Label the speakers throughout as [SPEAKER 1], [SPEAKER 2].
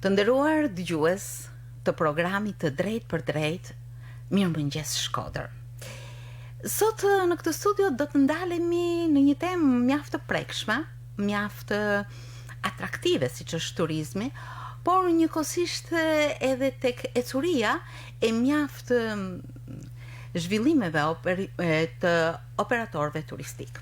[SPEAKER 1] Të nderuar dëgjues të programit të Drejt për Drejt, mirëmëngjes Shkodër. Sot në këtë studio do të ndalemi në një temë mjaft të prekshme, mjaft atraktive siç është turizmi, por njëkohësisht edhe tek ecuria e mjaft zhvillimeve të operatorëve turistik.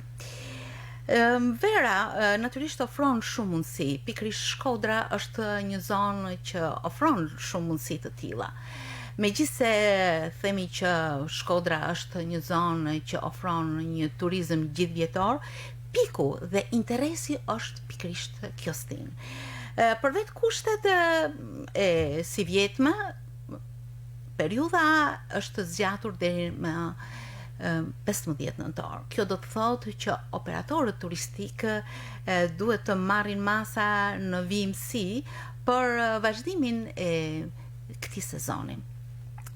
[SPEAKER 1] Vera natyrisht ofron shumë mundësi, pikërisht Shkodra është një zonë që ofron shumë mundësi të tilla. Megjithse themi që Shkodra është një zonë që ofron një turizëm gjithvjetor, piku dhe interesi është pikërisht kjo stinë. Për vetë kushtet e si vjetme, periudha është zgjatur deri më 15 nëntor. Kjo do të thotë që operatorët turistik duhet të marrin masa në vimësi për vazhdimin e këtij sezoni.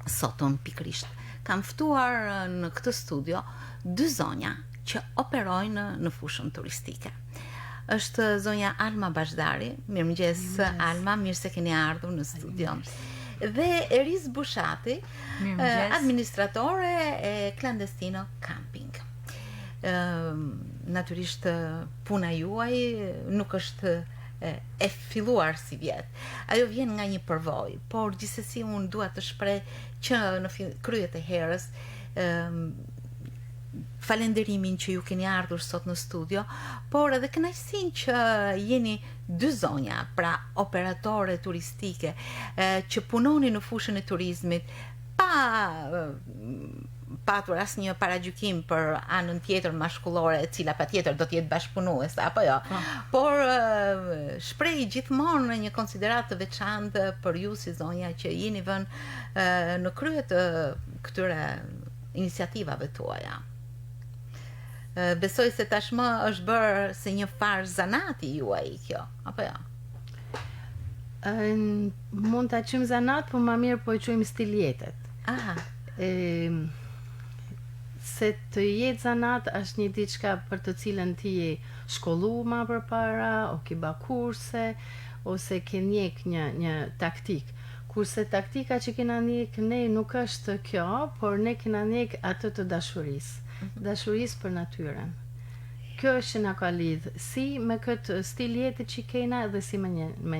[SPEAKER 1] Sot pikërisht kam ftuar në këtë studio dy zonja që operojnë në fushën turistike. Është zonja Alma Bashdari. Mirëmëngjes Alma, mirë se keni ardhur në studio. Dhe Eris Bushati, administratore e Clandestino Camping. Natyrisht puna juaj nuk është e filluar si vjet. Ajo vjen nga një përvojë, por gjithsesi unë dua të shpreh që në kryet e herës falenderimin që ju keni ardhur sot në studio, por edhe kënaqësinë që jeni dy zonja, pra operatore turistike që punoni në fushën e turizmit pa patur asnjë paragjykim për anën tjetër mashkullore, e cila patjetër do të jetë bashkëpunuese apo jo. Por shpreh gjithmonë një konsiderat të veçantë për ju si zonja që jeni vënë në krye të këtyre iniciativave tuaja. Besoj se tashmë është bërë se një farë zanati juaj kjo, apo jo?
[SPEAKER 2] Mund ta quajmë zanat, por më mirë po e quajmë stil jetet.
[SPEAKER 1] Aha.
[SPEAKER 2] Se të jetë zanat është një diçka për të cilën ti je shkolluar më përpara, o ke bë kurse, ose ke njeh një taktik. Kurse taktika që kena njeh ne nuk është kjo, por ne kena njeh atë të dashurisë. Dashurisë për natyrën. Kjo është që na ka lidh si me këtë stil jete që kena dhe si me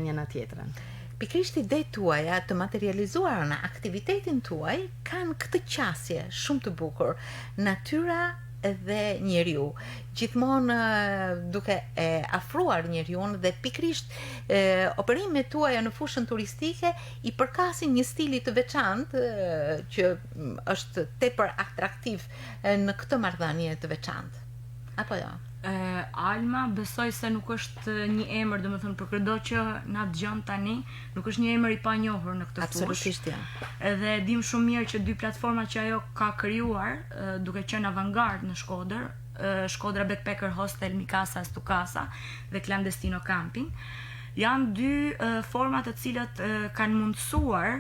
[SPEAKER 2] njëna tjetrën.
[SPEAKER 1] Pikërisht idetë tuaja të materializuara në aktivitetin tuaj kanë këtë qasje shumë të bukur, natyra dhe njeriu, gjithmonë duke afruar njeriu dhe pikërisht operimet tuaja në fushën turistike i përkasin një stili të veçantë që është tepër atraktiv në këtë marrëdhënie të veçantë. Apo jo?
[SPEAKER 3] Alma, besoj se nuk është një emër, domethënë për çdo që na dëgjon tani, nuk është një emër i panjohur në këtë fushë.
[SPEAKER 1] Absolutisht ja.
[SPEAKER 3] Edhe dim shumë mirë që dy platformat që ajo ka krijuar, duke qenë avangard në Shkodër, Shkodra Backpacker Hostel Mikasa Stukasa dhe Clandestino Camping, janë dy format të cilat kanë mundësuar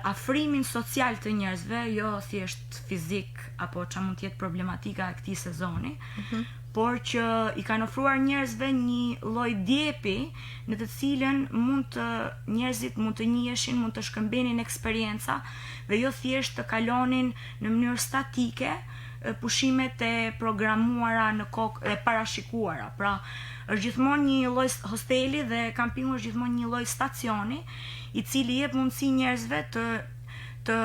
[SPEAKER 3] afrimin social të njerëzve, jo thjesht fizik apo çfarë mund të jetë problematika e këtij sezoni, por që i kanë ofruar njerëzve një lloj djepi në të cilën njerëzit mund të njihen, mund të shkëmbenin eksperjenca dhe jo thjesht të kalonin në mënyrë statike pushimet e programuara në kokë e parashikuara. Pra, është gjithmonë një lloj hosteli dhe kampingu është gjithmonë një lloj stacioni i cili jep mundësi njerëzve të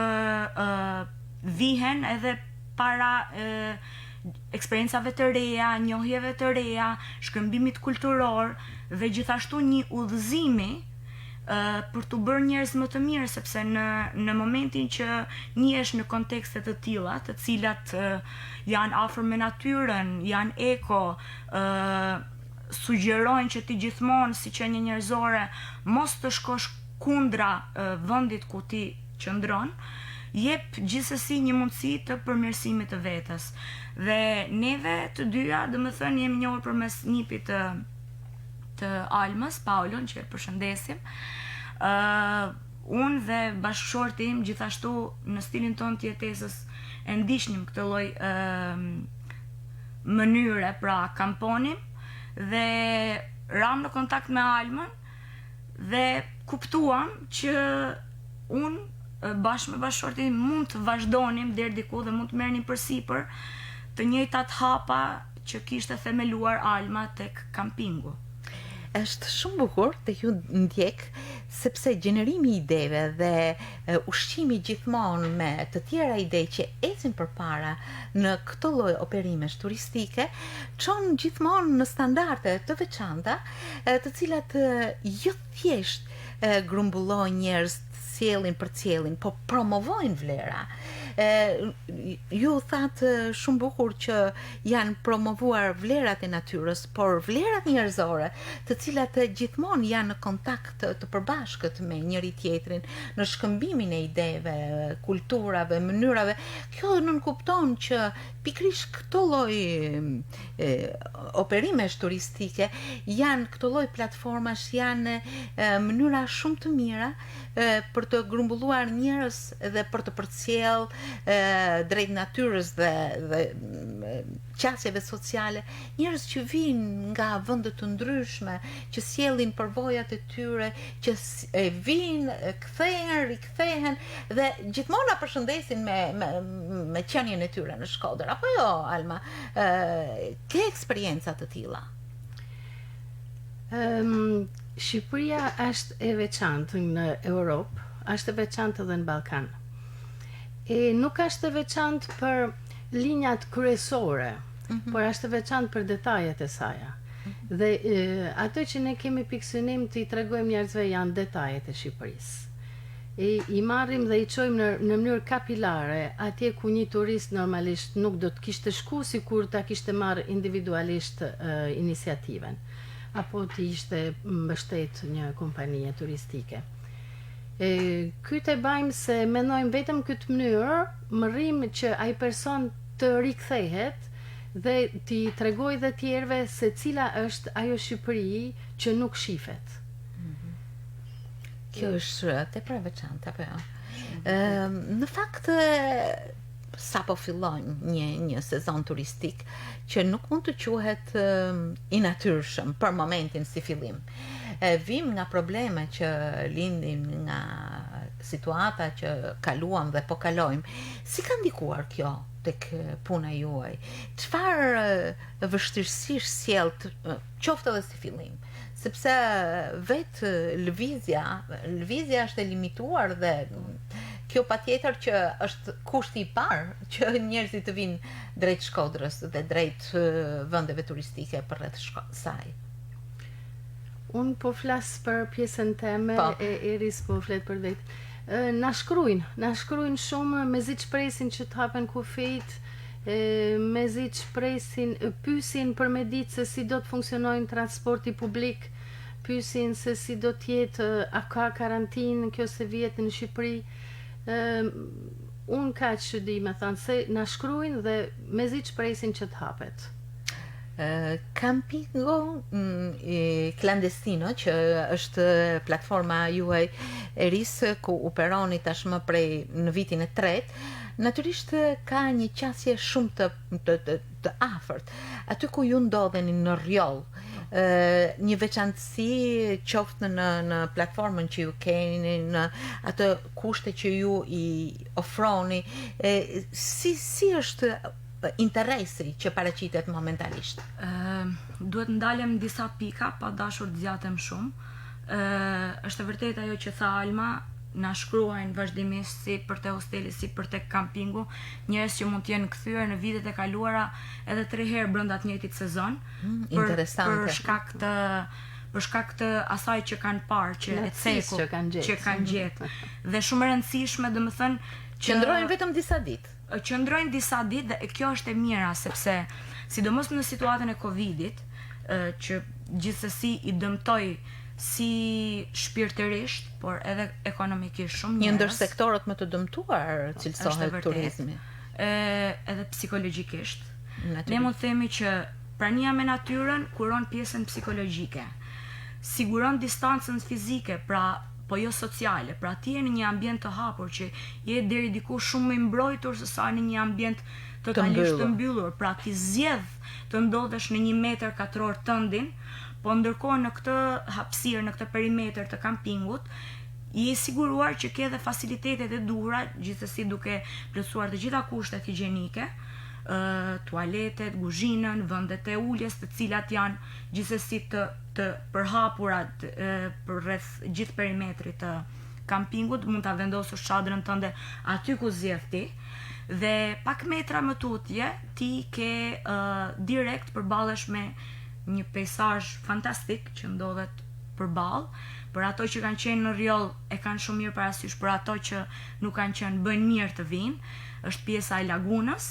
[SPEAKER 3] vihen edhe para eksperiencave të reja, njohjeve të reja, shkëmbimit kulturor dhe gjithashtu një udhëzimi për të bërë njerëz më të mirë, sepse në momentin që njihesh në kontekste të tilla, të cilat janë afër me natyrën, janë eko, sugjerojnë që ti gjithmonë si qenie njerëzore mos të shkosh kundra vendit ku ti qëndron, jep gjithsesi një mundësi të përmirësimit të vetes. Dhe neve të dyja, domethënë jemi njohur përmes nipit të Almës, Paulon, që e përshëndesim. Unë dhe bashkëshorti im gjithashtu në stilin ton të jetesës e ndiqnim këtë lloj mënyre, pra kamponim, dhe ram në kontakt me Almën dhe kuptuam që unë bashkë me bashkëshortin mund të vazhdonim deri diku dhe mund të merrnim përsipër të njëjtat hapa që kishte themeluar Alma tek kampingu.
[SPEAKER 1] Është shumë bukur të ju ndjek, sepse gjenerimi i ideve dhe ushqimi gjithmonë me të tjera ide që ecin përpara në këtë lloj operimesh turistike çon gjithmonë në standarde të veçanta, të cilat jo thjesht grumbullojnë njerëz sjellin për sjellin, po promovojnë vlera. Ju thatë shumë bukur që janë promovuar vlerat e natyrës, por vlerat njerëzore, të cilat gjithmonë janë në kontakt të përbashkët me njëri tjetrin, në shkëmbimin e ideve, kulturave, mënyrave. Kjo nënkupton që pikrisht këto lloj operimesh turistike janë këto lloj platformash, janë mënyra shumë të mira për të grumbulluar njerëz dhe për të përcjell drejt natyrës dhe qasjeve sociale, njerëz që vinë nga vende të ndryshme, që sjellin përvojat e tyre, që vinë, kthehen, rikthehen dhe gjithmonë na përshëndesin me qenien e tyre në Shkodër. Apo jo, Alma? Ke eksperjenca të tilla?
[SPEAKER 2] Shqipëria është e veçantë në Europë, është e veçantë edhe në Ballkan. E nuk është e veçantë për linjat kryesore, por është e veçantë për detajet e saj. Dhe ato që ne kemi pikësynim të i tregojmë njerëzve janë detajet e Shqipërisë. I marrim dhe i çojmë në mënyrë kapilare atje ku një turist normalisht nuk do të kishte shku sikur ta kishte marrë individualisht iniciativen, apo të ishte mbështet një kompanie turistike. Këtë e bajmë se mendojmë vetëm këtë mënyrë, mërim që ai person të rikthehet dhe t'i tregoj dhe tjerëve se cila është ajo Shqipëri që nuk shifet.
[SPEAKER 1] Kjo është tepër e veçantë, apo jo? Në fakt, sa po fillon një sezon turistik që nuk mund të quhet i natyrshëm për momentin si fillim. Vim nga probleme që lindin nga situata që kaluam dhe po kalojmë. Si ka ndikuar kjo tek puna juaj? Çfarë vështirësish sjell, qoftë edhe si fillim? Sepse vetë lëvizja është e limituar dhe kjo patjetër që është kushti i parë që njerëzit të vinë drejt Shkodrës dhe drejt vendeve turistike përreth saj.
[SPEAKER 2] Unë po flas për pjesën time, e Eris po flet për vetë. Na shkruajnë shumë, mezi shpresin që të hapen kufijt, mezi shpresin, pyesin për me ditë se si do të funksionojnë transporti publik, pyesin se si do të jetë, a ka karantinë kjo se vjet në Shqipëri. Unë kaq që di me thënë se na shkruajnë dhe mezi shpresin që të hapet.
[SPEAKER 1] Campingo Clandestino, që është platforma juaj Eris, ku operoni tashmë prej në vitin e tretë, natyrisht ka një qasje shumë të afërt. Aty ku ju ndodheni në rjoll, një veçantësi qoftë në platformën që ju keni, në atë kushte që ju i ofroni, si është interesi që paraqitet momentalisht?
[SPEAKER 3] Duhet ndalem disa pika, pa dashur të zgjatem shumë. Është e vërtetë ajo që tha Alma, na shkruajnë vazhdimisht si për te hosteli, si për te kampingu, njerëz që mund të jenë kthyer në vitet e kaluara edhe 3 herë brenda të njëjtit sezon, për shkak të asaj që kanë parë, që e ceku që kanë gjetë. Dhe shumë e rëndësishme, domethënë,
[SPEAKER 1] qëndrojnë vetëm disa ditë.
[SPEAKER 3] Qëndrojnë disa ditë dhe kjo është e mira, sepse sidomos në situatën e Covidit, që gjithsesi i dëmtoi si shpirtërisht, por edhe ekonomikisht shumë njerëz.
[SPEAKER 1] Një ndër sektorët më të dëmtuar cilësohet turizmi.
[SPEAKER 3] Edhe psikologjikisht. Ne mund të themi që prania me natyrën kuron pjesën psikologjike. Siguron distancën fizike, po jo sociale. Pra ti je në një ambient të hapur që je deri diku shumë më mbrojtur se sa në një ambient totalisht të mbyllur. Pra ti zgjedh të ndodhesh në 1 metër katror tëndin, Po ndërkohë në këtë hapësirë, në këtë perimetër të kampingut, je siguruar që ke dhe facilitetet e duhura, gjithsesi duke plotësuar të gjitha kushtet higjienike, tualetet, kuzhinën, vendet e uljes, të cilat janë gjithsesi të përhapura për rreth gjithë perimetrit të kampingut, mund ta vendosësh çadrën tënde aty ku zgjedh ti. Dhe pak metra më tutje ti ke direkt përballesh me një peizazh fantastik që ndodhet përballë. Për ato që kanë qenë në rjoll e kanë shumë mirë parasysh, për ato që nuk kanë qenë bëjnë mirë të vinë, është pjesa e lagunës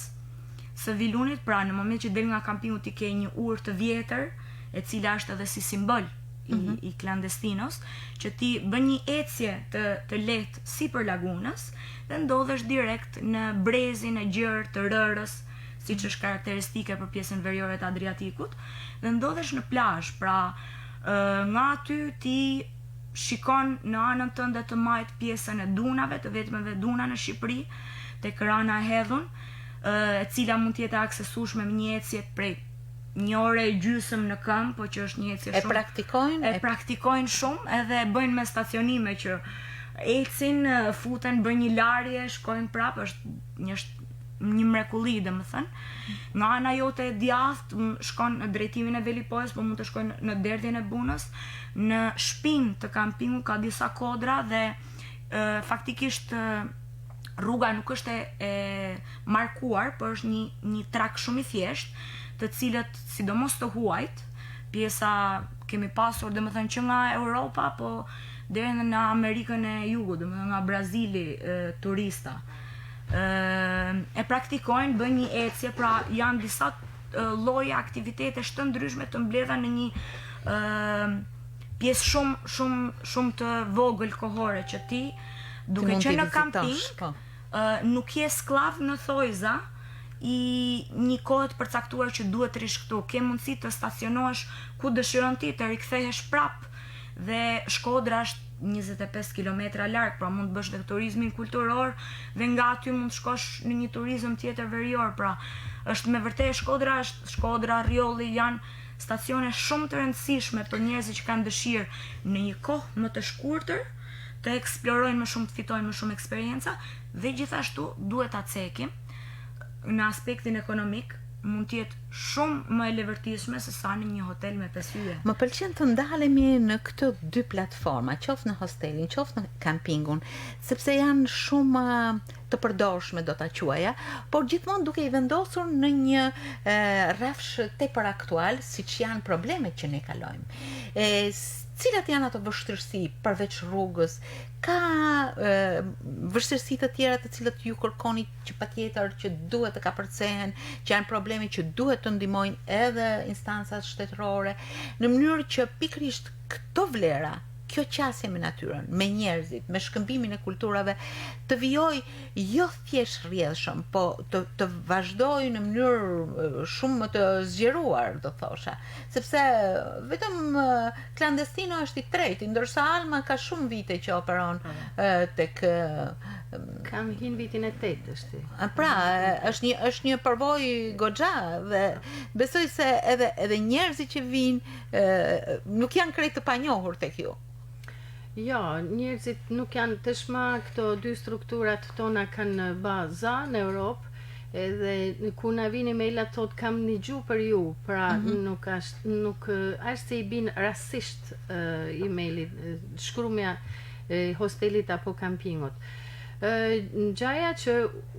[SPEAKER 3] së Vilunit, pra në moment që del nga kampingu ti ke një urë të vjetër, e cila është edhe si simbol i klandestinos, që ti bën një ecje të lehtë sipër lagunës dhe ndodhesh direkt në brezin e gjerë të Rërës, siç është karakteristike për pjesën veriore të Adriatikut, dhe ndodhesh në plazh, pra nga aty ti shikon në anën tënde të majt pjesën e dunave, të vetmeve duna në Shqipëri, tek Rana e Hedhun, e cila mund të jetë aksesueshme me një ecje prej 1 orë e gjysmë në këmbë, po që është një ecje shumë. E praktikojnë shumë, edhe bëjnë me stacionime që ecin, futen, bëjnë një larje, shkojnë prapë, është një mrekulli, domethënë. Nga ana jote e djathtë shkon në drejtimin e Velipojës, po mund të shkojnë në derdhjen e Bunës. Në shpinë të kampingu ka disa kodra dhe faktikisht rruga nuk është e markuar, por është një trak shumë i thjeshtë, të cilët sidomos të huajt, pjesa kemi pasur domethënë që nga Europa, po deri në Amerikën e Jugut, domethënë nga Brazili, turista. E praktikojnë, bëjnë një ecje, pra janë disa lloje aktivitetesh të ndryshme të mbledha në një pjesë shumë të vogël kohore që ti duke qenë në kamping nuk je sklav në thojza i një kohë të përcaktuar që duhet të rish këtu. Ke mundësi të stacionohesh ku dëshiron ti, të rikthehesh prap, dhe Shkodra është 25 km larg, pra mund të bësh dhe turizmin kulturor dhe nga aty mund të shkosh në një turizëm tjetër verior. Pra është me vërtet Shkodra, Rjolli janë stacione shumë të rëndësishme për njerëzit që kanë dëshirë në një kohë më të shkurtër të eksplorojnë më shumë, të fitojnë më shumë eksperjenca, dhe gjithashtu duhet ta cekim në aspektin ekonomik, mund të jetë shumë më e levërtishme se sa në një hotel me 5 yje.
[SPEAKER 1] Më pëlqen të ndalemi në këto dy platforma, qoftë në hostelin, qoftë në kampingun, sepse janë shumë të përdorshme, do ta quaja, por gjithmonë duke i vendosur në një rrafsh tepër aktual, siç janë problemet që ne kalojmë. Cilat janë ato vështirësi përveç rrugës? Ka vështirësi të tjera të cilat ju kërkoni që patjetër që duhet të kapërcehen, që janë probleme që duhet të ndihmojnë edhe instancat shtetërore, në mënyrë që pikërisht këto vlera, kjo qasje me natyrën, me njerëzit, me shkëmbimin e kulturave, të vijoj jo thjesht rrjedhshëm, po të vazhdojë në mënyrë shumë më të zgjeruar, do thosha. Sepse vetëm Klandestino është i tretë, ndërsa Alma ka shumë vite që operon tek
[SPEAKER 2] Kam hin vitin e 8 është.
[SPEAKER 1] Pra, është një përvojë goxha dhe besoj se edhe njerëzit që vinë nuk janë krejt të panjohur tek ju.
[SPEAKER 2] Jo, njerëzit nuk janë tashmë, këto dy strukturat tona kanë baza në Europë, edhe ku na vini maila thot kam një gjuhë për ju, pra nuk është se i bin rastisht emaili, shkrumja hostelit apo kampingut. Gjaja që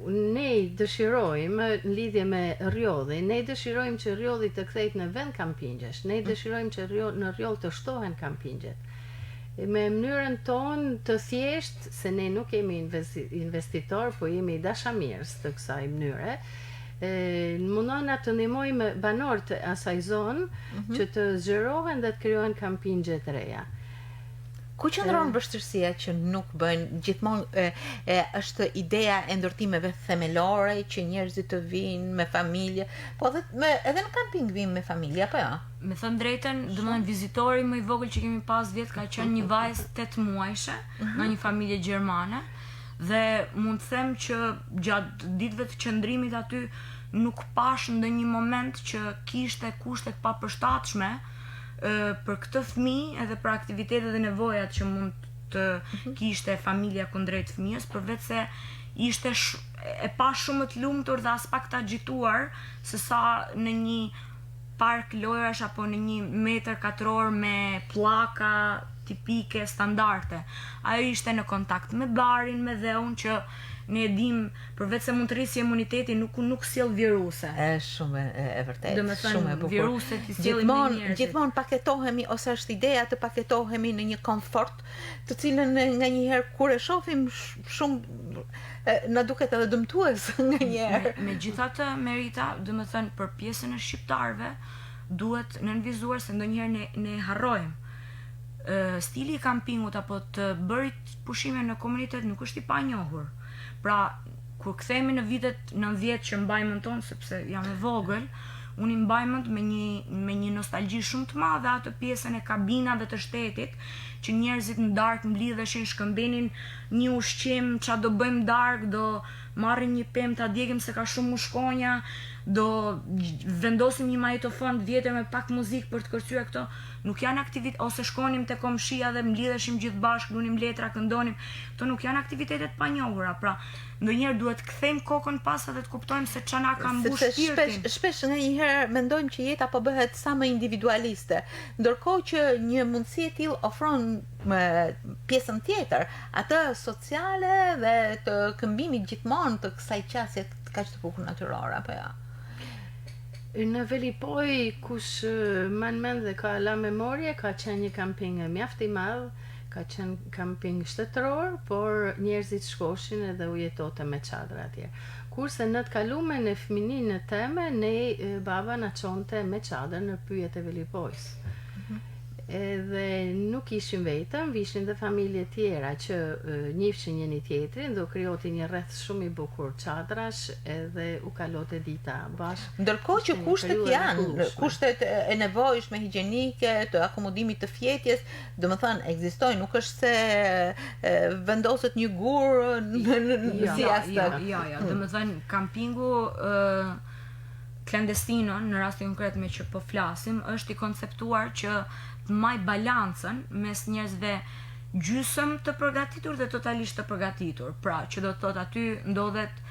[SPEAKER 2] ne dëshirojmë në lidhje me Rjolli, ne dëshirojmë që Rjolli të kthehet në vend kampingjesh, ne dëshirojmë që në Rjoll të shtohen kampingjet. Me mënyrën tonë të thjesht, se ne nuk jemi investitor, po jemi dashamirës të kësaj mënyre, mundona të ndihmojmë banorët e asaj zonë që të zgjerohen dhe të krijohen kampingje të reja.
[SPEAKER 1] Ku qëndron vështirësia që nuk bëjnë gjithmonë është ideja e ndërtimeve themelore që njerëzit të vinë me familje, po edhe në kamping vinë me familje, apo jo?
[SPEAKER 3] Me thënë drejtën, domethënë vizitori më i vogël që kemi pas vjet ka qenë një vajzë 8 muajshe nga një familje gjermane, dhe mund të them që gjatë ditëve të qëndrimit aty nuk pash ndonjë moment që kishte kushte të papërshtatshme për këtë fëmijë edhe për aktivitetet dhe nevojat që mund të kishte familja kundrejt fëmijës, përveç se ishte e pa shumë të lumtur dhe as pak të agjituar se sa në një park lojrash apo në një metër katror me pllaka tipike, standarde. Ajo ishte në kontakt me barin, me dheun që ne e dim, përveç se mund të rrisë imuniteti, nuk sjell viruse.
[SPEAKER 1] Shumë e vërtet,
[SPEAKER 3] Domethënë,
[SPEAKER 1] shumë e bukur.
[SPEAKER 3] viruset i sjellin me njerëzit.
[SPEAKER 1] Gjithmonë paketohemi, ose është ideja të paketohemi në një komfort, të cilën nganjëherë kur e shohim shumë na duket edhe dëmtues nganjëherë.
[SPEAKER 3] Megjithatë, Merita, domethënë për pjesën e shqiptarëve duhet nënvizuar se ndonjëherë ne harrojmë. Stili i kampingut apo të bërit pushime në komunitet nuk është i panjohur. Pra, kur kthehemi në vitet 90 që mbajmën tonë, sepse jam e vogël, unë i mbajmën me një nostalgji shumë të madhe atë pjesën e kabinave të shtetit, që njerëzit në darkë mblidheshin, shkëmbenin një ushqim, qa do bëjmë darkë, do marrim një pemë ta djegim se ka shumë mushkonja, do vendosim një magnetofon vjetër me pak muzikë për të kërcyer këto. Nuk janë aktivitet, ose shkonim te komshia dhe mblidheshim gjithë bashkë, lunim letra, këndonim. Këto nuk janë aktivitetet panjohura. Pra, ndonjëherë duhet të kthejmë kokën pas dhe të kuptojmë se çana ka mbush shpirtin.
[SPEAKER 1] Shpesh nganjëherë mendojmë që jeta po bëhet sa më individualiste, ndërkohë që një mundësi e tillë ofron pjesën tjetër, atë sociale dhe të këmbimit gjithmonë të kësaj qasje kaq të bukur natyrore, apo ja.
[SPEAKER 2] Në Velipoj, kush man mend dhe ka la memorie, ka qenë një kamping mjaft i madh, ka qenë kamping shtetëror, por njerëzit shkoshin edhe u jetote me çadra atje. Kurse në të kalumen e fëminin në teme, ne baba na çonte me çadër në pyjet e Velipojs. Edhe nuk ishim vetëm, vishin dhe familje tjera që njifshin njëri tjetrin, do krijoti një rreth shumë i bukur çadrash edhe u kalote dita bashkë.
[SPEAKER 1] Ndërkohë që kushtet janë, kushtet e nevojshme higjienike, të akomodimit të fjetjes, domethënë ekzistojnë, nuk është se vendoset një gur në siastë.
[SPEAKER 3] Ja, domethënë kampingu klandestino, në rastin konkret me që po flasim, është i konceptuar që të maj balancën mes njerëzve gjysëm të përgatitur dhe totalisht të përgatitur. Pra, që do të thotë aty ndodhet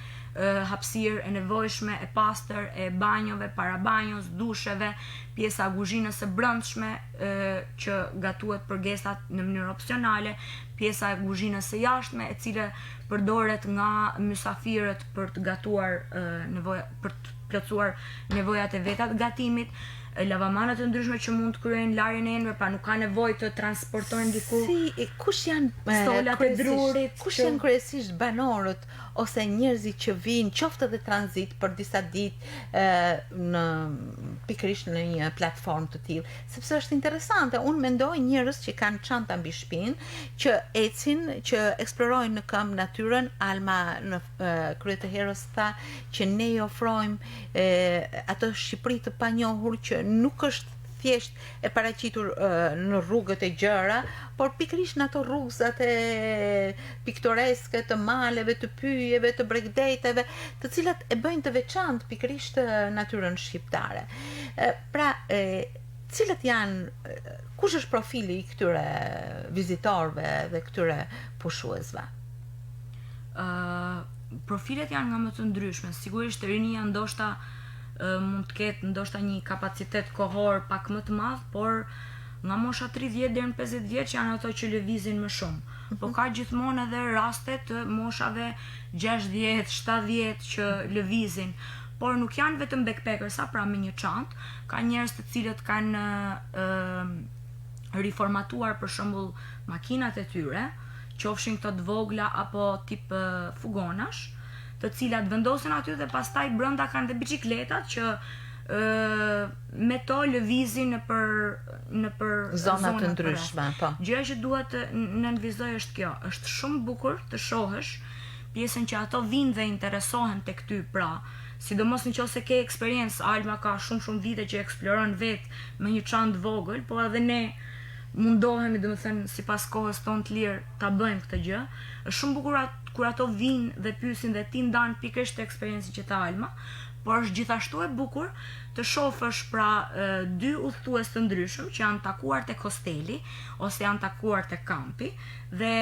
[SPEAKER 3] hapësirë e nevojshme, e pastër, e banjove, para banjos, dusheve, pjesa kuzhinës së brendshme që gatuhet për gestat në mënyrë opsionale, pjesa e kuzhinës së jashtme, e cila përdoret nga mysafirët për të gatuar për të plotësuar nevojat e veta të gatimit, lavamanat të ndryshme që mund të kryejnë larjen e enëve, pra nuk ka nevojë të transportojnë diku.
[SPEAKER 1] Kush janë
[SPEAKER 3] stolat e drurit?
[SPEAKER 1] Kush janë kryesisht banorët ose njerëzit që vinë qoftë edhe tranzit për disa ditë në pikërisht në një platformë të tillë, sepse është interesante. Unë mendoj njerëz që kanë çanta mbi shpinë, që ecin, që eksplorojnë në këmbë natyrën. Alma në krye të herës tha që ne i ofrojmë atë Shqipëri të panjohur që nuk është thjesht e paraqitur në rrugët e gjëra, por pikërisht në ato rrugëzat e piktoreske të maleve, të pyjeve, të bregdeteve, të cilat e bëjnë të veçantë pikërisht natyrën shqiptare. Pra, cilët janë, kush është profili i këtyre vizitorëve dhe këtyre pushuesve?
[SPEAKER 3] Profilet janë nga më të ndryshme. Sigurisht rinia ndoshta mund të ketë ndoshta një kapacitet kohor pak më të madh, por nga mosha 30 deri në 50 vjeç janë ato që lëvizin më shumë. Po ka gjithmonë edhe raste të moshave 60, 70 që lëvizin. Por nuk janë vetëm backpackers, pra me një çantë, ka njerëz të cilët kanë riformatuar për shembull makinat e tyre, qofshin këto të vogla apo tip fugonash, të cilat vendosen aty dhe pastaj brenda kanë dhe biçikletat që me to lëvizin në për
[SPEAKER 1] zona të ndryshme, po.
[SPEAKER 3] Gjëja që duhet të nënvizoj është kjo, është shumë bukur të shohësh pjesën që ato vinë dhe interesohen tek ty, pra, sidomos nëse ke eksperiencë. Alma ka shumë vite që eksploron vetë me një çantë vogël, po edhe ne mundohemi, domethënë, sipas kohës tonë të lirë ta bëjmë këtë gjë. Është shumë bukur kur ato vinë dhe pyesin dhe ti ndan pikërisht eksperiencën që ta Alma, por është gjithashtu e bukur të shohësh pra dy udhëtues të ndryshëm që janë takuar tek hosteli ose janë takuar tek kampi dhe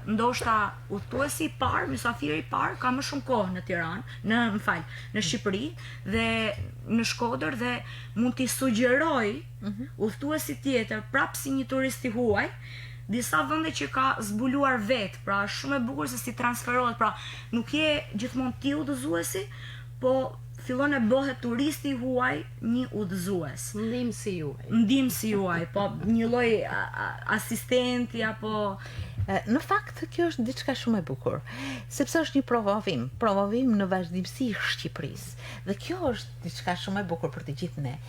[SPEAKER 3] ndoshta udhëtuesi i parë, mysafiri i parë ka më shumë kohë në Tiranë, në Shqipëri dhe në Shkodër dhe mund t'i sugjeroj udhëtuesi tjetër prapë si një turist i huaj disa vende që ka zbuluar vetë, pra është shumë e bukur se si transferohet, pra nuk je gjithmonë ti udhëzuesi, po fillon e bëhet turisti huaj një udhëzues. Ndihmësi juaj, po një lloj asistenti apo
[SPEAKER 1] në fakt kjo është diçka shumë e bukur, sepse është një provovim në vazhdimsi Shqipërisë. Dhe kjo është diçka shumë e bukur për të gjithë ne.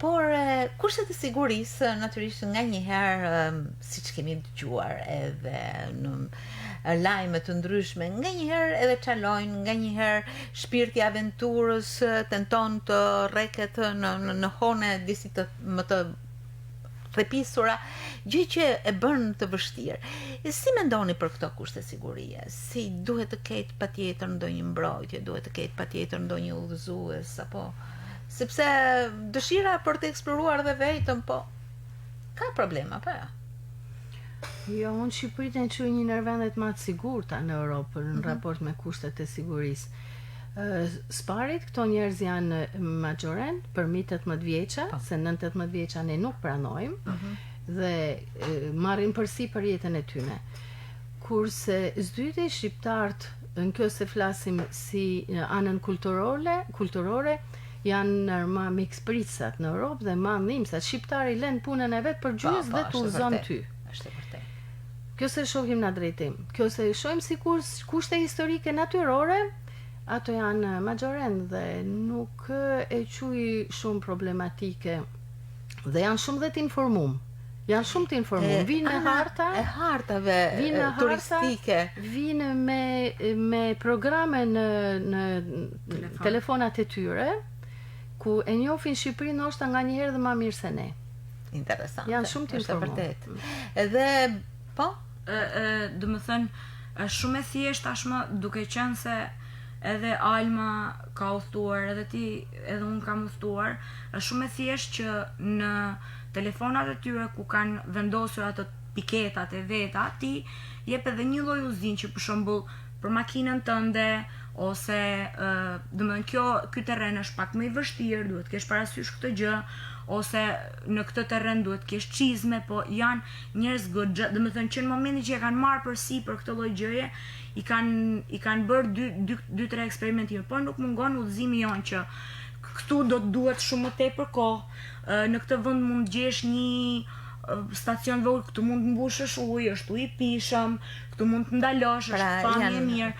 [SPEAKER 1] Por kushtet e sigurisë natyrisht nganjëherë, siç kemi dëgjuar edhe në lajme të ndryshme, nganjëherë edhe çalojnë, nganjëherë shpirti i aventurës tenton të rreket në hone disi më të thepisura, gjë që e bën të vështirë. Si mendoni për këto kushte sigurie? Si duhet të ketë patjetër ndonjë mbrojtje, duhet të ketë patjetër ndonjë udhëzues apo sepse dëshira për të eksploruar dhe vetëm, po ka problema, po ja.
[SPEAKER 2] Jo, unë Shqipërinë e quaj një ndër vendet më të sigurta në Europë në raport me kushtet e sigurisë. Sparit, këto njerëz janë majoren, për mi 18 vjeça, se nën 18 vjeça ne nuk pranojmë dhe marrin përsipër jetën e tyre. Kurse zdyti shqiptarët, në kjo se flasim si anën kulturore, janë nër ma mikspritësat në Europë dhe ma ndihmësat. Shqiptari lën punën e vet për gjys dhe të udhëzon ty.
[SPEAKER 1] Është e vërtetë.
[SPEAKER 2] Kjo se shohim në drejtim. Kjo se shohim si kushte historike natyrore, ato janë majoren dhe nuk e quaj shumë problematike dhe janë shumë dhe të informum. Janë shumë të informuar. Vinë me harta
[SPEAKER 1] e hartave turistike.
[SPEAKER 2] Vinë me programe në telefonat e tyre, ku e njohin Shqipërinë ndoshta nganjëherë dhe më mirë se ne.
[SPEAKER 1] Interesante.
[SPEAKER 2] Janë shumë të informuar.
[SPEAKER 1] Edhe po,
[SPEAKER 3] do të thënë, është shumë e thjeshtë tashmë, duke qenë se edhe Alma ka udhëtuar, edhe ti, edhe unë kam udhëtuar, është shumë e thjeshtë që në telefonat e tyre ku kanë vendosur ato piketat e veta, ti jep edhe një lloj udhëzimi që për shembull për makinën tënde ose domethënë ky terren është pak më i vështirë, duhet të kesh parasysh këtë gjë, ose në këtë terren duhet të kesh çizme, po janë njerëz goxha, domethënë që në momentin që e kanë marrë përsipër këtë lloj gjëje, i kanë bërë 2-3 eksperimente, por nuk mungon udhëzimi jon që këtu do të duhet shumë më tepër kohë, në këtë vend mund të gjesh një stacion vogël, këtu mund të mbushësh ujë, është ujë i pishëm, këtu mund të ndalosh, është pamje e mirë.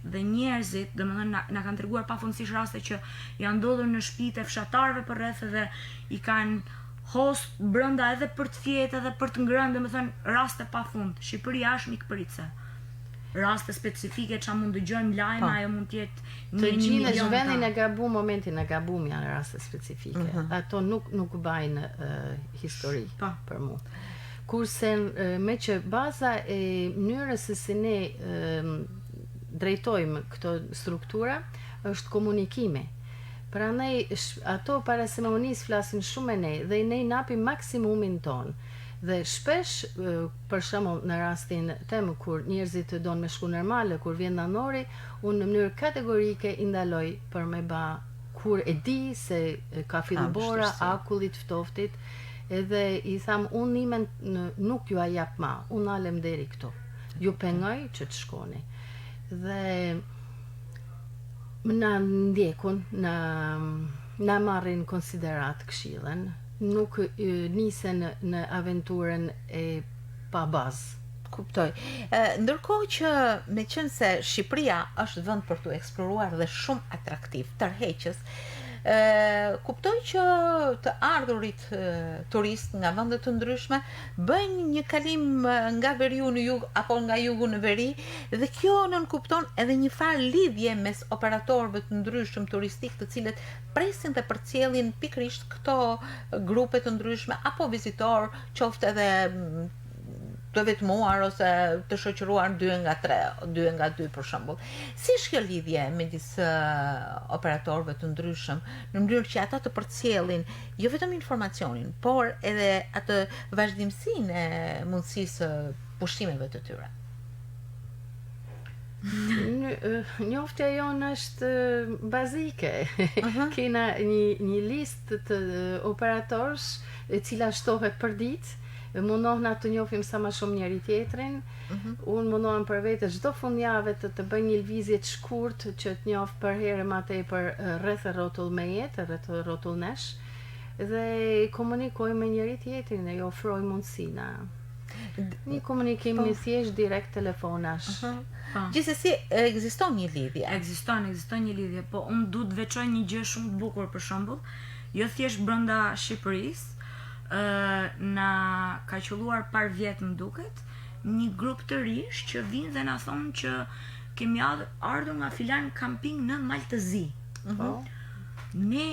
[SPEAKER 3] Dhe njerëzit, domethënë na kanë treguar pafundësisht raste që janë ndodhur në shtëpitë e fshatarëve përreth dhe i kanë host brenda edhe për të fjetë edhe për të ngrënë, domethënë raste pafund. Shqipëria është mikpritse. Raste specifike që mund dëgjojmë lajme, ajo mund të jetë
[SPEAKER 2] të gjithë në vendin e gabum, momentin e gabum janë raste specifike. Ato nuk bajnë histori për mu. Kurse me që baza e mënyrës se si ne drejtojmë këto struktura është komunikimi. Prandaj ato para semonisë flasin shumë me ne dhe ne i napim maksimumin ton. Dhe shpesh, për shembull në rastin tem kur njerëzit donë me shku normale, kur vjen nanori, unë në mënyrë kategorike i ndaloj për me ba kur e di se ka fillbora, akullit, ftoftit, edhe i tham unë nimen nuk ju a jap ma, unë alem deri këtu. Ju pengoj që të shkoni. Dhe na ndjekun, na marrin konsiderat këshillen, nuk nisen në aventurën e pa bazë.
[SPEAKER 1] Kuptoj. Ndërkohë që me qenë se Shqipëria është vend për të eksploruar dhe shumë atraktiv, tërheqës, kuptoj që të ardhurit turist nga vende të ndryshme bëjnë një kalim nga veriu në jug apo nga jugu në veri, dhe kjo nënkupton edhe një farë lidhje mes operatorëve të ndryshëm turistik, të cilët presin dhe përcjellin pikërisht këto grupe të ndryshme apo vizitor, qoftë edhe të vetmuar ose të shoqëruar 2 nga 3, 2 nga 2 për shembull. Si është kjo lidhje midis operatorëve të ndryshëm në mënyrë që ata të përcjellin jo vetëm informacionin, por edhe atë vazhdimsinë e mundësisë pushimeve të tyre?
[SPEAKER 2] Njoftja jonë është bazike. Kena një listë të operatorësh e cila shtohet për ditë. Mundohna të njohim sa më shumë njëri tjetrin. Unë mundohem për vete çdo fundjavë të bëj një lëvizje të shkurtë që të njoh për herë më tepër rreth rrotull me jetë, rreth rrotull nesh dhe komunikoj me njëri tjetrin e i ofroj mundësina. Një komunikim i thjesht direkt telefonash.
[SPEAKER 1] Gjithsesi ekziston një lidhje.
[SPEAKER 3] Ekziston një lidhje, po unë du të veçoj një gjë shumë të bukur për shembull, jo thjesht brenda Shqipërisë. Na ka qelluar par vjet më duket një grup të rish që vinë dhe na thonë që kemi ardhur nga filan kamping në Maltëzi. Ne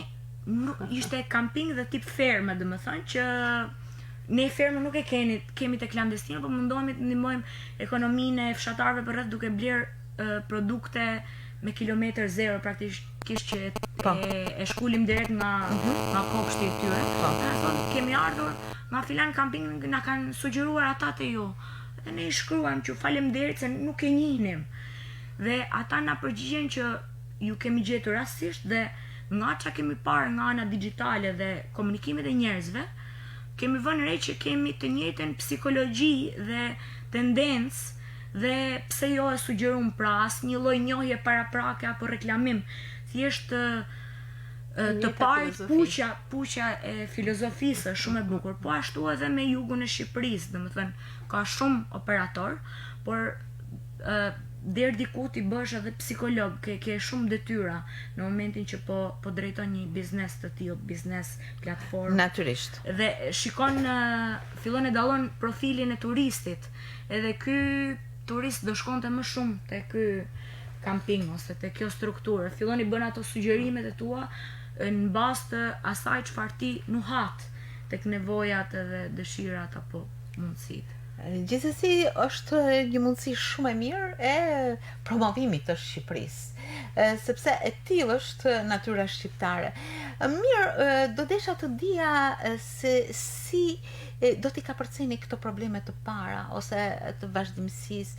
[SPEAKER 3] ishte kamping dhe tip ferme, domethënë që ne fermë nuk e kemi të klandestinë, por mundohemi të ndihmojmë ekonominë e fshatarëve për rreth duke bler produkte me kilometër zero praktikisht që e shkulim direkt nga kopshti i tyre. Kemi ardhur nga filan kamping, na kanë sugjeruar ata te ju. Dhe ne i shkruajmë që faleminderit se nuk e njihnim. Dhe ata na përgjigjen që ju kemi gjetur rastësisht dhe nga çka kemi parë nga ana digjitale dhe komunikimet e njerëzve, kemi vënë re që kemi të njëjtën psikologji dhe tendencë dhe pse jo e sugjerum pra asnjë lloj njohje paraprake apo reklamim, thjesht të parit puqja e filozofisë është shumë e bukur, po ashtu edhe me jugun e Shqipërisë, domethënë ka shumë operator, por deri diku ti bësh edhe psikolog, ke shumë detyra në momentin që po drejton një biznes të tillë, biznes platformë.
[SPEAKER 1] Natyrisht.
[SPEAKER 3] Dhe shikon fillon e dallon profilin e turistit. Edhe ky turist do shkonte më shumë te ky kamping ose te kjo strukturë. Fillon i bën ato sugjerimet e tua në bazë të asaj çfarë ti nuhat tek nevojat edhe dëshirat apo mundësitë.
[SPEAKER 1] Gjithsesi është një mundësi shumë e mirë e promovimit të Shqipërisë, sepse e tillë është natyra shqiptare. Mirë, do desha të dija se si do t'i ka përcjellni këto probleme të para ose të vazhdimësisë,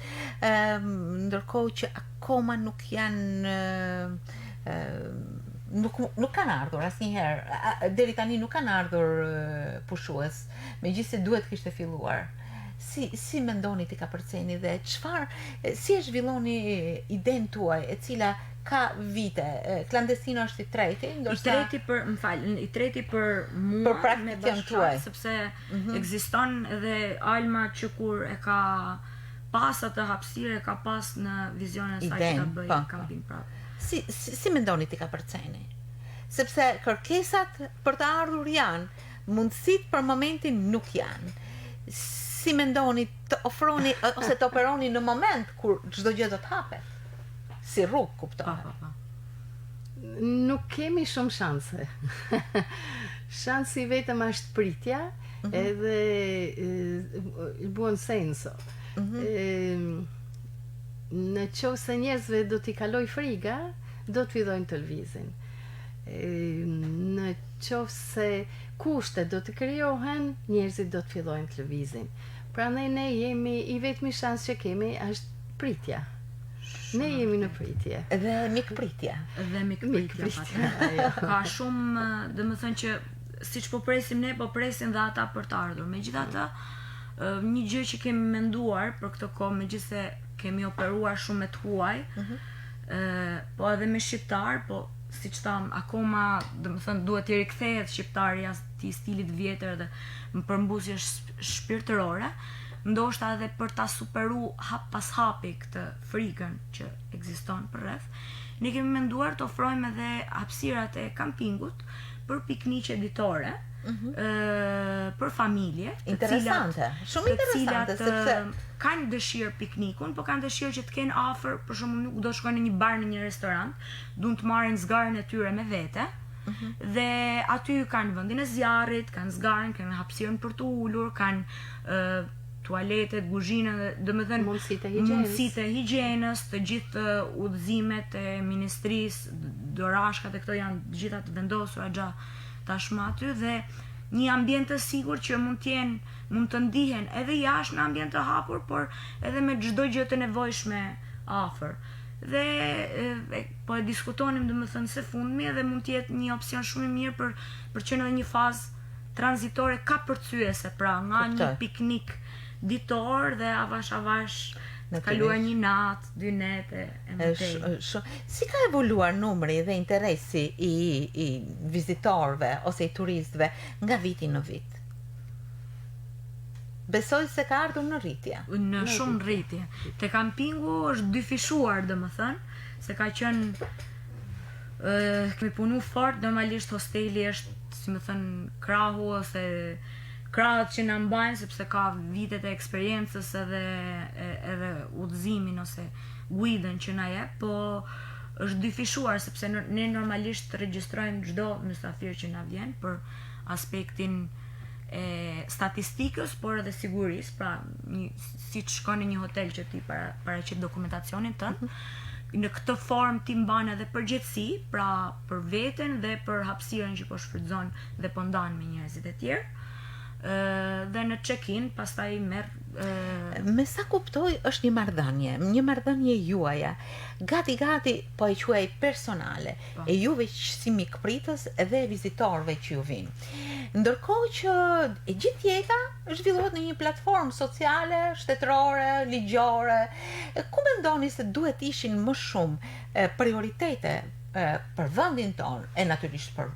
[SPEAKER 1] ndërkohë që akoma nuk janë nuk kanë ardhur asnjëherë, deri tani nuk kanë ardhur pushues, megjithëse duhet kishte filluar. Si mendoni ti ka përcjellni dhe si e zhvilloni idenë tuaj e cila ka vite? Klandestino është i treti, ndoshta
[SPEAKER 3] i treti për mua
[SPEAKER 1] për
[SPEAKER 3] me
[SPEAKER 1] bashkë,
[SPEAKER 3] sepse ekziston edhe Alma që kur e ka pas atë hapësirë, e ka pas në vizionin e saj që ta bëjë kamping prapë.
[SPEAKER 1] Si mendoni ti ka përcjellni? Sepse kërkesat për të ardhur janë, mundësitë për momentin nuk janë. Si mendoni të ofroni ose të operoni në moment kur çdo gjë do të hapet? Si rrugë, kuptohet.
[SPEAKER 2] Nuk kemi shumë shanse. Shansi vetëm është pritja, edhe buon senso. Në qovë se njerëzve do t'i kaloj friga, do të fillojnë të lëvizin. Në qovë se kushtet do të krijohen, njerëzit do të fillojnë të lëvizin. Prandaj ne jemi, i vetmi shans që kemi është pritja. Ne jemi në pritje.
[SPEAKER 1] Dhe mikpritja.
[SPEAKER 3] Ka shumë, domethënë që siç po presim ne, po presin dhe ata për të ardhur. Megjithatë, një gjë që kemi menduar për këtë kohë, megjithëse kemi operuar shumë me të huaj, po edhe me shqiptar, po siç tham, akoma, domethënë duhet të rikthehet shqiptari atij stilit vjetër dhe në përmbusje shpirtërore, ndoshta edhe për ta superu hap pas hapi këtë frikën që ekziston përreth. Ne kemi menduar të ofrojmë edhe hapësirat e kampingut për pikniqe ditore, për familje,
[SPEAKER 1] interesante, shumë interesante, sepse
[SPEAKER 3] kanë dëshirë piknikun, po kanë dëshirë që të kenë afër, për shembull nuk do shkojnë në një bar, në një restorant, duan të marrin zgarën e tyre me vete. Dhe aty kanë vendin e zjarrit, kanë zgarën, kanë hapësirën për të ulur, kanë tualetet, kuzhinën, domethënë mundësitë e higjienës, të gjithë udhëzimet e ministrisë, dorashkat e këto janë të gjitha të vendosura tashmë aty dhe një ambient të sigurt që mund të ndihen edhe jashtë në ambient të hapur, por edhe me çdo gjë të nevojshme afër. Dhe po e diskutonim domethënë së fundmi dhe mund të jetë një opsion shumë i mirë për që në një fazë tranzitore ka përcyese, pra nga një piknik ditor dhe avash kaluar një natë, 2 nete e mëtej.
[SPEAKER 1] Si ka evoluar numri dhe interesi i vizitorëve ose i turistëve nga viti në vit? Besoj se ka ardhur në rritje.
[SPEAKER 3] Në shumë rritje. Te kampingu është dyfishuar, domethënë, se ka qenë kemi punu fort, normalisht hosteli është, si më thënë, krahu ose krahët që na mbajnë, sepse ka vitet e eksperiencës edhe udhëzimin ose guidën që na jep, po është dyfishuar sepse ne normalisht regjistrojmë çdo mysafir që na vjen për aspektin e statistikës, por edhe sigurisë, pra si të shkon në një hotel që ti paraqit dokumentacionin tënd, në këtë formë ti mban edhe përgjegjësi, pra për veten dhe për hapësirën që po shfrytëzon dhe po ndan me njerëzit e tjerë. Dhe në check-in pastaj merr
[SPEAKER 1] me sa kuptoj është një marrëdhënie juaja gati po e quaj personale e juve si mikpritës edhe vizitorëve që ju vinë, ndërkohë që e gjithë jeta zhvillohet në një platformë sociale, shtetërore, ligjore. Ku mendoni se duhet ishin më shumë prioritete për vendin tonë e natyrisht për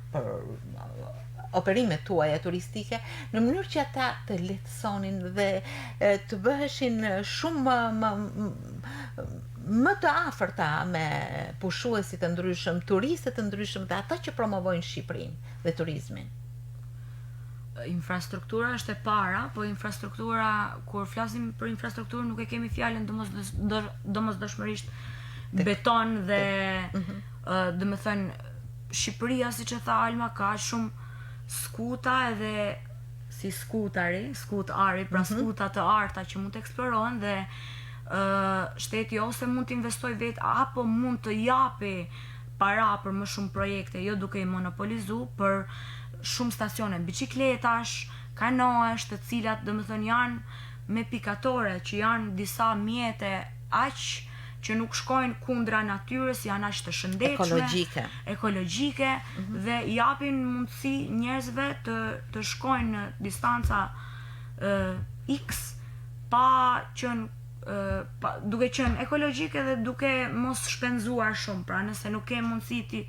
[SPEAKER 1] operimet tuaja turistike, në mënyrë që ata të lehtësonin dhe të bëheshin shumë më të afërta me pushuesit të ndryshëm, turistët të ndryshëm dhe ata që promovojnë Shqipërinë dhe turizmin?
[SPEAKER 3] Infrastruktura është e para, po infrastruktura, kur flasim për infrastrukturë, nuk e kemi fjalën domosdoshmërisht beton dhe domethënë Shqipëria, siç e tha Alma, ka shumë skuta edhe si skutari, pra skuta të arta që mund të eksplorohen dhe shteti ose mund të investoj vetë apo mund të japi para për më shumë projekte, jo duke i monopolizu për shumë stacione biçikletash, kanoesh, të cilat domethënë janë me pikatore, që janë disa mjete aq që nuk shkojnë kundra natyrës, janë aq të shëndetshme, ekologjike dhe japin mundësi njerëzve të shkojnë në distanca X pa qenë duke qenë ekologjike dhe duke mos shpenzuar shumë. Pra nëse nuk ke mundësi ti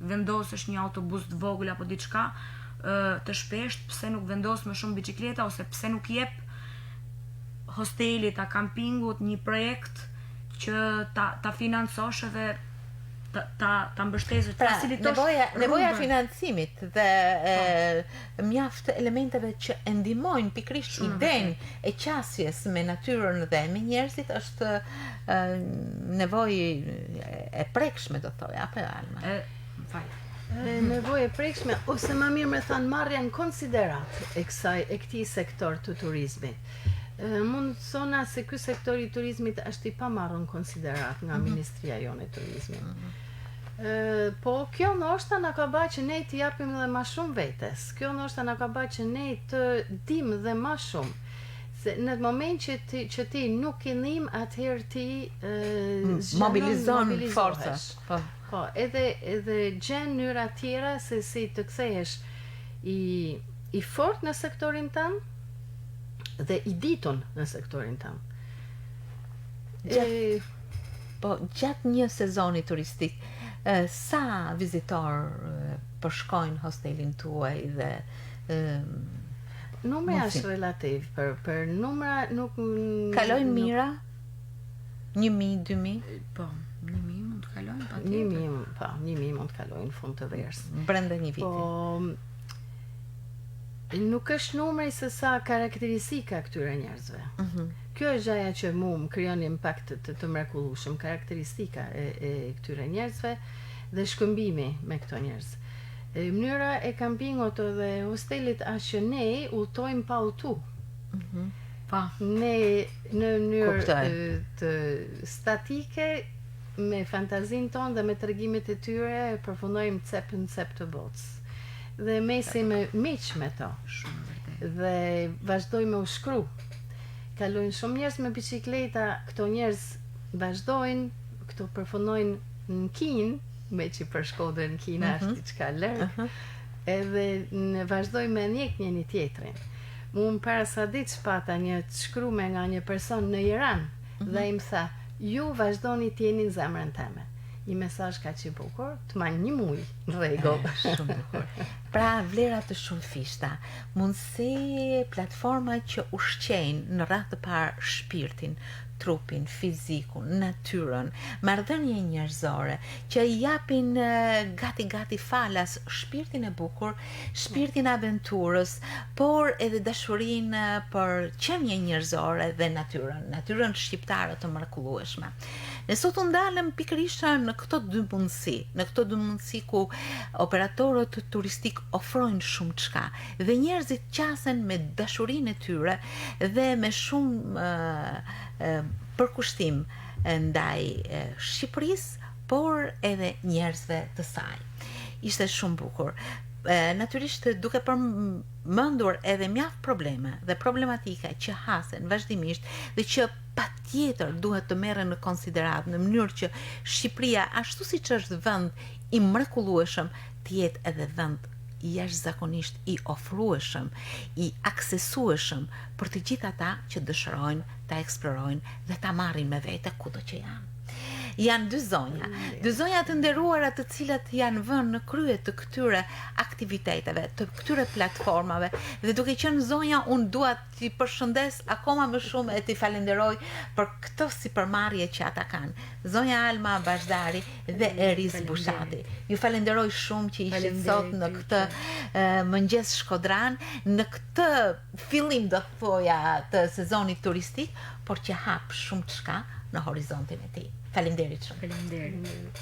[SPEAKER 3] vendosësh një autobus të vogël apo diçka të shpesht, pse nuk vendos më shumë biçikleta, ose pse nuk jep hostelit, a kampingut një projekt që ta financosh edhe ta mbështesësh, ta facilitosh
[SPEAKER 1] nevoja financimit dhe mjaft elementeve që e ndihmojnë pikërisht idenë e qasjes me natyrën dhe me njerëzit është nevojë e prekshme, do thoj, apo Alma?
[SPEAKER 2] Nevojë e prekshme, ose më mirë me thënë marrja në konsiderat e këtij sektor të turizmit. Mund të thona se ky sektor i turizmit është i pamarrur në konsiderat nga Ministria jonë e turizmit. Po kjo ndoshta na ka bërë që ne të japim edhe më shumë vetes. Kjo ndoshta na ka bërë që ne të dim dhe më shumë. Se në moment që ti nuk i nim, atëherë ti
[SPEAKER 1] mobilizon forcas.
[SPEAKER 2] Po, edhe gjen mënyra tjera se si të kthehesh i fort në sektorin tënd dhe i ditur në sektorin tënd.
[SPEAKER 1] Gjatë një sezoni turistik, sa vizitor përshkojnë hostelin tuaj dhe
[SPEAKER 2] numri është relativ, për numra nuk
[SPEAKER 1] kalojnë mira? 1.000, 2.000?
[SPEAKER 3] Po, 1.000 mund të kalojnë, patjetër.
[SPEAKER 2] 1.000 mund të kalojnë fund të verës.
[SPEAKER 1] Brenda një viti.
[SPEAKER 2] Po nuk është numri se sa karakteristika këtyre njerëzve. Kjo është gjaja që mu më krijon impakt të mrekullueshëm, karakteristika e këtyre njerëzve dhe shkëmbimi me këto njerëz. Mënyra e kampingut dhe hostelit është që ne udhtojmë pa udhtu.
[SPEAKER 3] Pa.
[SPEAKER 2] Ne në mënyrë
[SPEAKER 1] Kuptoj.
[SPEAKER 2] të statike me fantazin tonë dhe me tregimet e tyre përfundojmë cep të botës. Dhe mesi me miq me to.
[SPEAKER 3] Shumë vërtet.
[SPEAKER 2] Dhe vazhdojmë me u shkru. Kalojnë shumë njerëz me bicikleta, këto njerëz vazhdojnë, këto përfundojnë në Kinë, me që për Shkodrën Kina është diçka lërë, edhe vazhdojnë me njek njëri tjetrin. Unë para sa ditë shpata një të shkrume nga një person në Iran, dhe im tha, ju vazhdoni t'jeni në zemrën teme. Një mesazh kaq i bukur, të marr një muj në rregull.
[SPEAKER 1] Shumë bukur. Pra vlera të shumë fishta, mundësi platforma që ushqejnë në radhë të parë shpirtin, trupin, fizikun, natyrën, marrëdhënie njerëzore, që i japin gati falas shpirtin e bukur, shpirtin e aventurës, por edhe dashurinë për qenie njerëzore dhe natyrën shqiptare të mrekullueshme. Ne sot u ndalëm pikërisht në këto dy mundësi ku operatorët turistik ofrojnë shumë çka dhe njerëzit qasen me dashurinë e tyre dhe me shumë përkushtim ndaj Shqipërisë, por edhe njerëzve të saj. Ishte shumë bukur. Natyrisht duke përmendur edhe mjaft probleme dhe problematika që hasen vazhdimisht dhe që patjetër duhet të merren në konsiderat në mënyrë që Shqipëria, ashtu siç është vend i mrekullueshëm, të jetë edhe vend jashtëzakonisht i ofrueshëm, i aksesueshëm për të gjithë ata që dëshirojnë ta eksplorojnë dhe ta marrin me vete kudo që janë. Janë dy zonja të nderuara të cilat janë vënë në krye të këtyre aktiviteteve, të këtyre platformave, dhe duke qenë zonja, unë dua t'i përshëndes akoma më shumë e t'i falenderoj për këtë sipërmarrje që ata kanë. Zonja Alma Bashdari dhe Eris Bushati. Ju falenderoj shumë që ishit sot në këtë mëngjes shkodran, në këtë fillim do të thoja të sezonit turistik, por që hap shumë çka në horizontin e tij. Faleminderit shumë.
[SPEAKER 3] Faleminderit.